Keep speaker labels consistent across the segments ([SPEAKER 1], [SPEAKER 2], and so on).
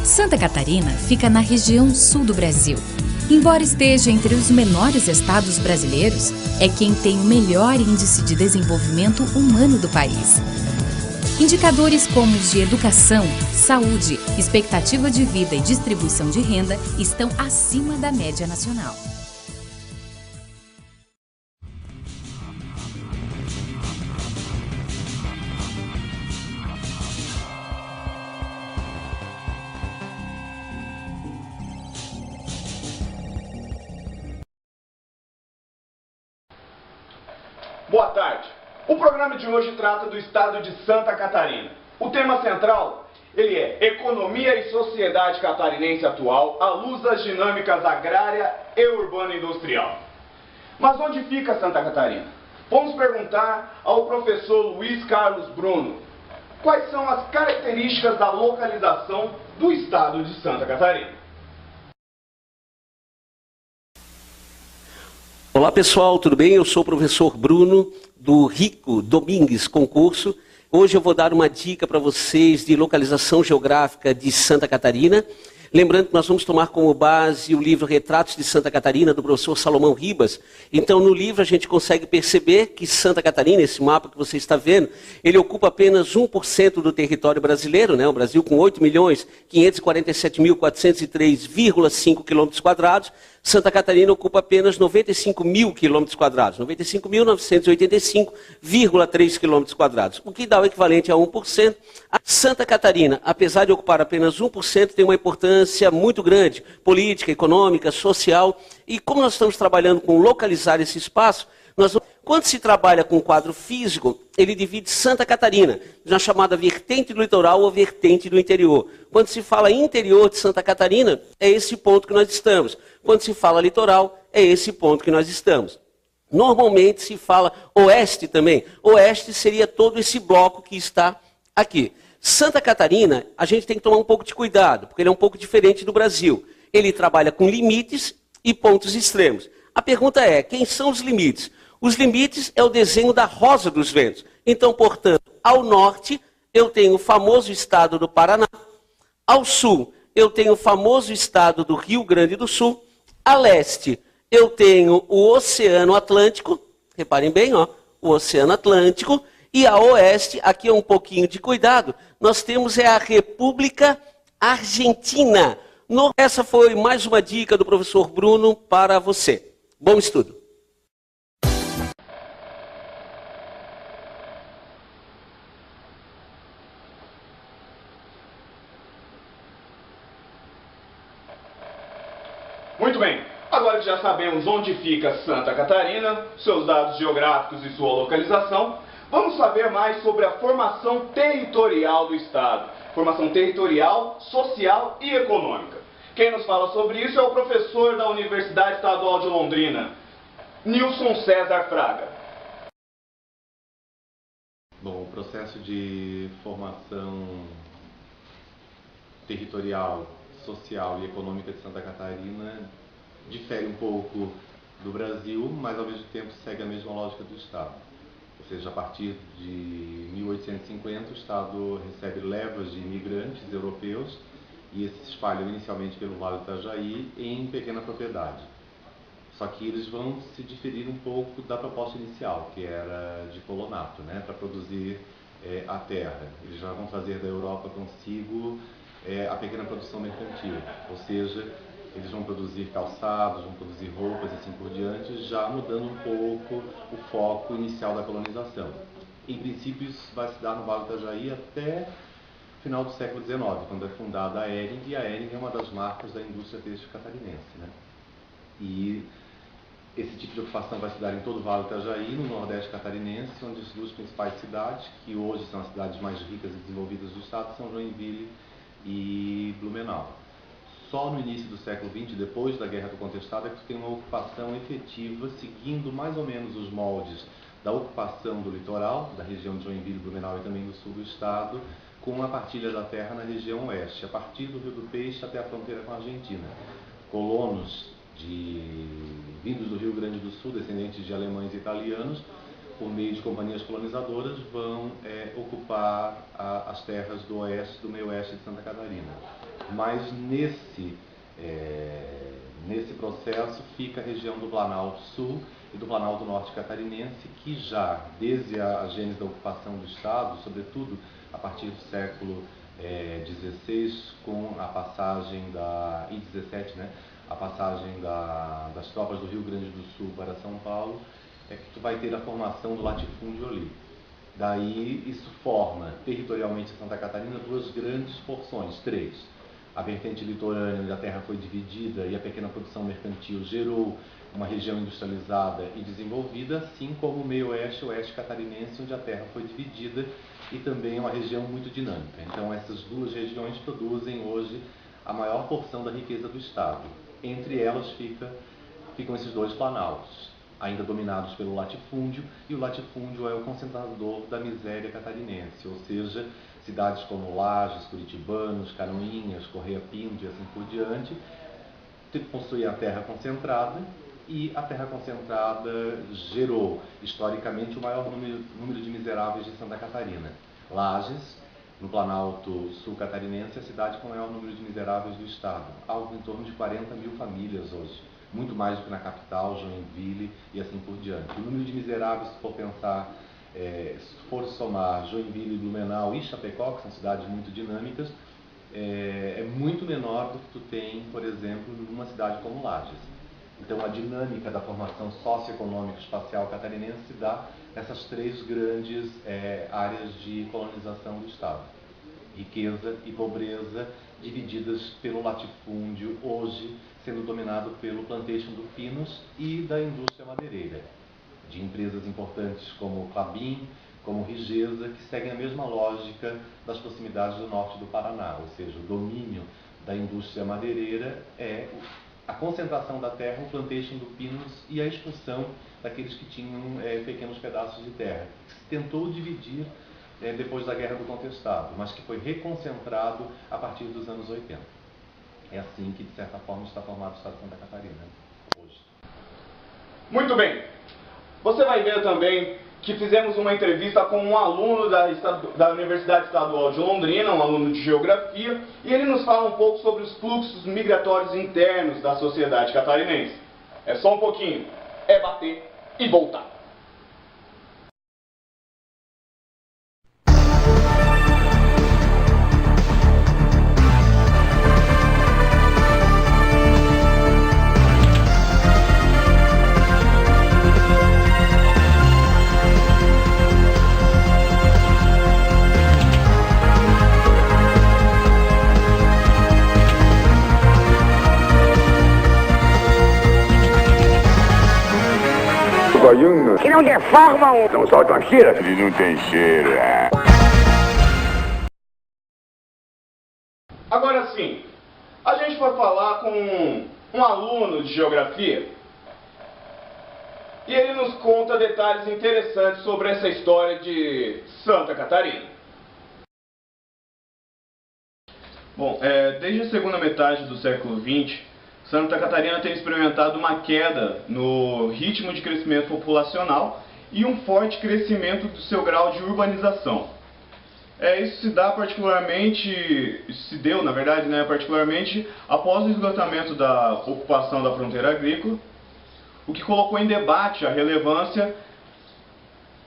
[SPEAKER 1] Santa Catarina fica na região sul do Brasil. Embora esteja entre os menores estados brasileiros, é quem tem o melhor índice de desenvolvimento humano do país. Indicadores como os de educação, saúde, expectativa de vida e distribuição de renda estão acima da média nacional.
[SPEAKER 2] Boa tarde. O programa de hoje trata do estado de Santa Catarina. O tema central, ele é Economia e Sociedade Catarinense Atual à luz das dinâmicas agrária e urbano-industrial. Mas onde fica Santa Catarina? Vamos perguntar ao professor Luiz Carlos Bruno quais são as características da localização do estado de Santa Catarina.
[SPEAKER 3] Olá pessoal, tudo bem? Eu sou o professor Bruno do Rico Domingues Concurso. Hoje eu vou dar uma dica para vocês de localização geográfica de Santa Catarina. Lembrando que nós vamos tomar como base o livro Retratos de Santa Catarina, do professor Salomão Ribas. Então no livro a gente consegue perceber que Santa Catarina, esse mapa que você está vendo, ele ocupa apenas 1% do território brasileiro, né? O Brasil com 8.547.403,5 km². Santa Catarina ocupa apenas 95 mil km², 95.985,3 km², o que dá o equivalente a 1%. A Santa Catarina, apesar de ocupar apenas 1%, tem uma importância muito grande, política, econômica, social, e como nós estamos trabalhando com localizar esse espaço, quando se trabalha com o quadro físico, ele divide Santa Catarina na chamada vertente do litoral ou vertente do interior. Quando se fala interior de Santa Catarina, é esse ponto que nós estamos. Quando se fala litoral, é esse ponto que nós estamos. Normalmente se fala oeste também. Oeste seria todo esse bloco que está aqui. Santa Catarina, a gente tem que tomar um pouco de cuidado, porque ele é um pouco diferente do Brasil. Ele trabalha com limites e pontos extremos. A pergunta é, quem são os limites? Os limites é o desenho da rosa dos ventos. Então, portanto, ao norte, eu tenho o famoso estado do Paraná. Ao sul, eu tenho o famoso estado do Rio Grande do Sul. A leste, eu tenho o Oceano Atlântico. Reparem bem, ó, o Oceano Atlântico. E a oeste, aqui é um pouquinho de cuidado, nós temos a República Argentina. Essa foi mais uma dica do professor Bruno para você. Bom estudo.
[SPEAKER 2] Muito bem, agora que já sabemos onde fica Santa Catarina, seus dados geográficos e sua localização, vamos saber mais sobre a formação territorial do estado. Formação territorial, social e econômica. Quem nos fala sobre isso é o professor da Universidade Estadual de Londrina, Nilson César Fraga.
[SPEAKER 4] Bom, o processo de formação territorial, social e econômica de Santa Catarina difere um pouco do Brasil, mas ao mesmo tempo segue a mesma lógica do Estado. Ou seja, a partir de 1850 o Estado recebe levas de imigrantes europeus e esses se espalham inicialmente pelo Vale do Itajaí em pequena propriedade. Só que eles vão se diferir um pouco da proposta inicial, que era de colonato, né, para produzir a terra. Eles já vão trazer da Europa consigo a pequena produção mercantil, ou seja, eles vão produzir calçados, vão produzir roupas e assim por diante, já mudando um pouco o foco inicial da colonização. Em princípio, isso vai se dar no Vale do Itajaí até o final do século XIX, quando é fundada a Hering, e a Hering é uma das marcas da indústria têxtil catarinense, né? E esse tipo de ocupação vai se dar em todo o Vale do Itajaí, no Nordeste catarinense, onde as duas principais cidades, que hoje são as cidades mais ricas e desenvolvidas do estado, são Joinville e Blumenau. Só no início do século XX, depois da Guerra do Contestado, é que tem uma ocupação efetiva, seguindo mais ou menos os moldes da ocupação do litoral, da região de Joinville, Blumenau e também do sul do estado, com a partilha da terra na região oeste, a partir do Rio do Peixe até a fronteira com a Argentina. Colonos vindos do Rio Grande do Sul, descendentes de alemães e italianos, por meio de companhias colonizadoras, vão ocupar as terras do oeste, do meio oeste de Santa Catarina. Mas nesse processo fica a região do Planalto Sul e do Planalto Norte catarinense, que já, desde a gênese da ocupação do Estado, sobretudo a partir do século XVI, com a passagem e XVII, né, a passagem das tropas do Rio Grande do Sul para São Paulo, é que tu vai ter a formação do latifúndio ali. Daí isso forma, territorialmente, em Santa Catarina, duas grandes porções, três. A vertente litorânea, onde a terra foi dividida e a pequena produção mercantil gerou uma região industrializada e desenvolvida, assim como o meio-oeste e oeste catarinense, onde a terra foi dividida e também é uma região muito dinâmica. Então essas duas regiões produzem hoje a maior porção da riqueza do Estado. Entre elas ficam esses dois planaltos, ainda dominados pelo latifúndio, e o latifúndio é o concentrador da miséria catarinense, ou seja, cidades como Lages, Curitibanos, Canoinhas, Correia Pinto e assim por diante, possuem a terra concentrada, e a terra concentrada gerou, historicamente, o maior número de miseráveis de Santa Catarina. Lages, no Planalto Sul catarinense, é a cidade com o maior número de miseráveis do Estado, algo em torno de 40 mil famílias hoje, muito mais do que na capital, Joinville e assim por diante. O número de miseráveis, se for pensar, se for somar Joinville, Blumenau e Chapecó, que são cidades muito dinâmicas, é muito menor do que tu tem, por exemplo, numa cidade como Lages. Então a dinâmica da formação socioeconômica espacial catarinense se dá nessas três grandes áreas de colonização do Estado. Riqueza e pobreza divididas pelo latifúndio, hoje sendo dominado pelo plantation do Pinos e da indústria madeireira, de empresas importantes como Klabin, como Rigesa, que seguem a mesma lógica das proximidades do norte do Paraná, ou seja, o domínio da indústria madeireira é a concentração da terra, o plantation do Pinos e a expulsão daqueles que tinham pequenos pedaços de terra, que se tentou dividir depois da Guerra do Contestado, mas que foi reconcentrado a partir dos anos 80. É assim que, de certa forma, está formado o Estado de Santa Catarina hoje.
[SPEAKER 2] Muito bem. Você vai ver também que fizemos uma entrevista com um aluno da Universidade Estadual de Londrina, um aluno de Geografia, e ele nos fala um pouco sobre os fluxos migratórios internos da sociedade catarinense. É só um pouquinho. É bater e voltar.
[SPEAKER 5] Que não deformam, não soltam a cheira. Ele não tem cheiro.
[SPEAKER 2] Agora sim, a gente vai falar com um aluno de Geografia e ele nos conta detalhes interessantes sobre essa história de Santa Catarina. Bom, desde a segunda metade do século XX, Santa Catarina tem experimentado uma queda no ritmo de crescimento populacional e um forte crescimento do seu grau de urbanização. Isso se deu, na verdade, particularmente após o esgotamento da ocupação da fronteira agrícola, o que colocou em debate a relevância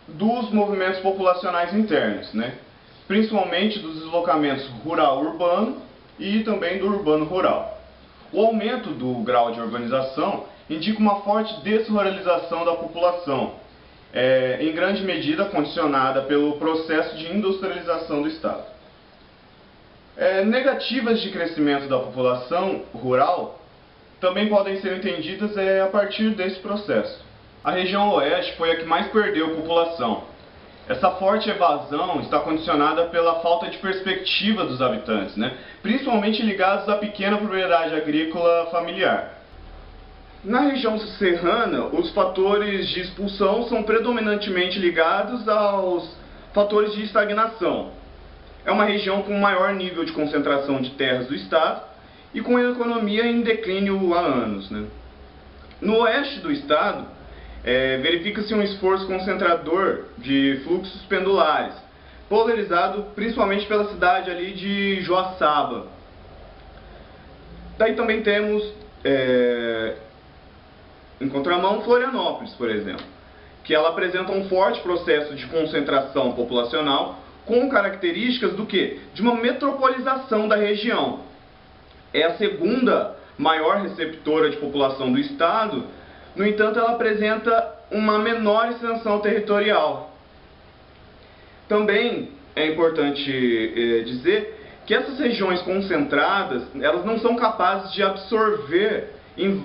[SPEAKER 2] dos movimentos populacionais internos, principalmente dos deslocamentos rural-urbano e também do urbano-rural. O aumento do grau de urbanização indica uma forte desruralização da população, em grande medida condicionada pelo processo de industrialização do Estado. Negativas de crescimento da população rural também podem ser entendidas a partir desse processo. A região oeste foi a que mais perdeu população. Essa forte evasão está condicionada pela falta de perspectiva dos habitantes, principalmente ligados à pequena propriedade agrícola familiar. Na região serrana, os fatores de expulsão são predominantemente ligados aos fatores de estagnação. É uma região com maior nível de concentração de terras do Estado e com a economia em declínio há anos. No oeste do Estado, verifica-se um esforço concentrador de fluxos pendulares, polarizado principalmente pela cidade ali de Joaçaba. Daí também temos, em contramão, Florianópolis, por exemplo, que ela apresenta um forte processo de concentração populacional com características do quê? De uma metropolização da região. É a segunda maior receptora de população do estado, no entanto, ela apresenta uma menor extensão territorial. Também é importante dizer que essas regiões concentradas, elas não são capazes de absorver em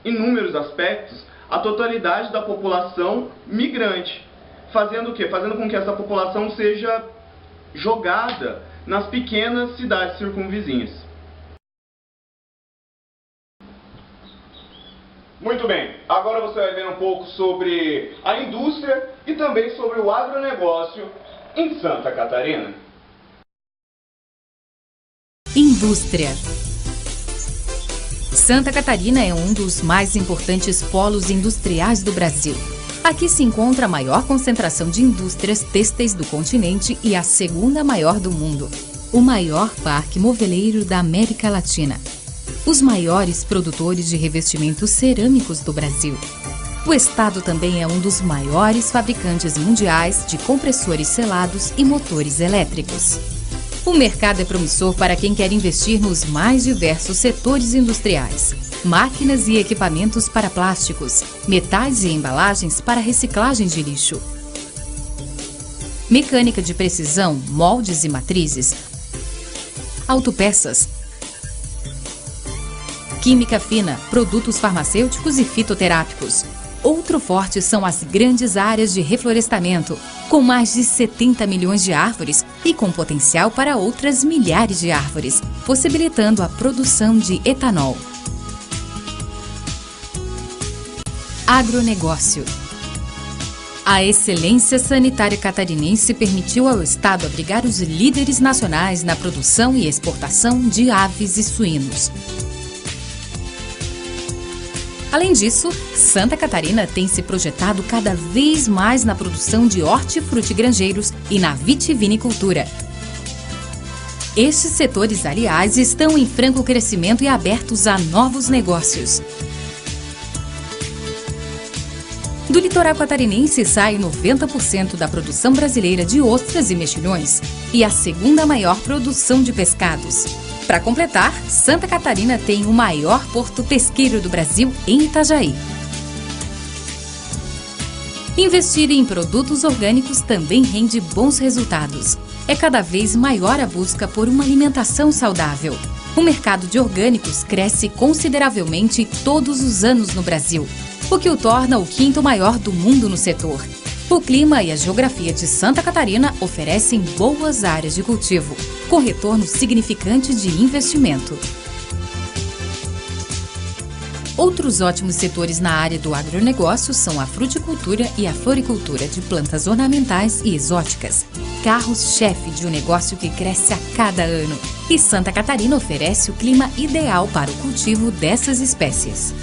[SPEAKER 2] inúmeros aspectos a totalidade da população migrante, fazendo o quê? Fazendo com que essa população seja jogada nas pequenas cidades circunvizinhas. Muito bem, agora você vai ver um pouco sobre a indústria e também sobre o agronegócio em Santa Catarina.
[SPEAKER 1] Indústria. Santa Catarina é um dos mais importantes polos industriais do Brasil. Aqui se encontra a maior concentração de indústrias têxteis do continente e a segunda maior do mundo. O maior parque moveleiro da América Latina. Os maiores produtores de revestimentos cerâmicos do Brasil. O estado também é um dos maiores fabricantes mundiais de compressores selados e motores elétricos. O mercado é promissor para quem quer investir nos mais diversos setores industriais. Máquinas e equipamentos para plásticos, metais e embalagens para reciclagem de lixo. Mecânica de precisão, moldes e matrizes. Autopeças. Química fina, produtos farmacêuticos e fitoterápicos. Outro forte são as grandes áreas de reflorestamento, com mais de 70 milhões de árvores e com potencial para outras milhares de árvores, possibilitando a produção de etanol. Agronegócio. A excelência sanitária catarinense permitiu ao estado abrigar os líderes nacionais na produção e exportação de aves e suínos. Além disso, Santa Catarina tem se projetado cada vez mais na produção de hortifrutigranjeiros e na vitivinicultura. Estes setores, aliás, estão em franco crescimento e abertos a novos negócios. Do litoral catarinense sai 90% da produção brasileira de ostras e mexilhões e a segunda maior produção de pescados. Para completar, Santa Catarina tem o maior porto pesqueiro do Brasil em Itajaí. Investir em produtos orgânicos também rende bons resultados. É cada vez maior a busca por uma alimentação saudável. O mercado de orgânicos cresce consideravelmente todos os anos no Brasil, o que o torna o quinto maior do mundo no setor. O clima e a geografia de Santa Catarina oferecem boas áreas de cultivo, com retorno significante de investimento. Outros ótimos setores na área do agronegócio são a fruticultura e a floricultura de plantas ornamentais e exóticas, carros-chefe de um negócio que cresce a cada ano. E Santa Catarina oferece o clima ideal para o cultivo dessas espécies.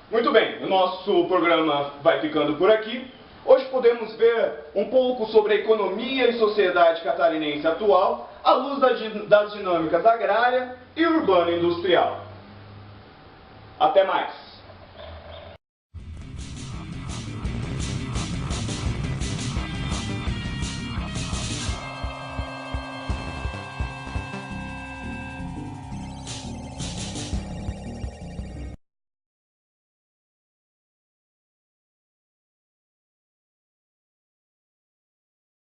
[SPEAKER 2] Muito bem, o nosso programa vai ficando por aqui. Hoje podemos ver um pouco sobre a economia e sociedade catarinense atual à luz das dinâmicas agrária e urbano-industrial. Até mais!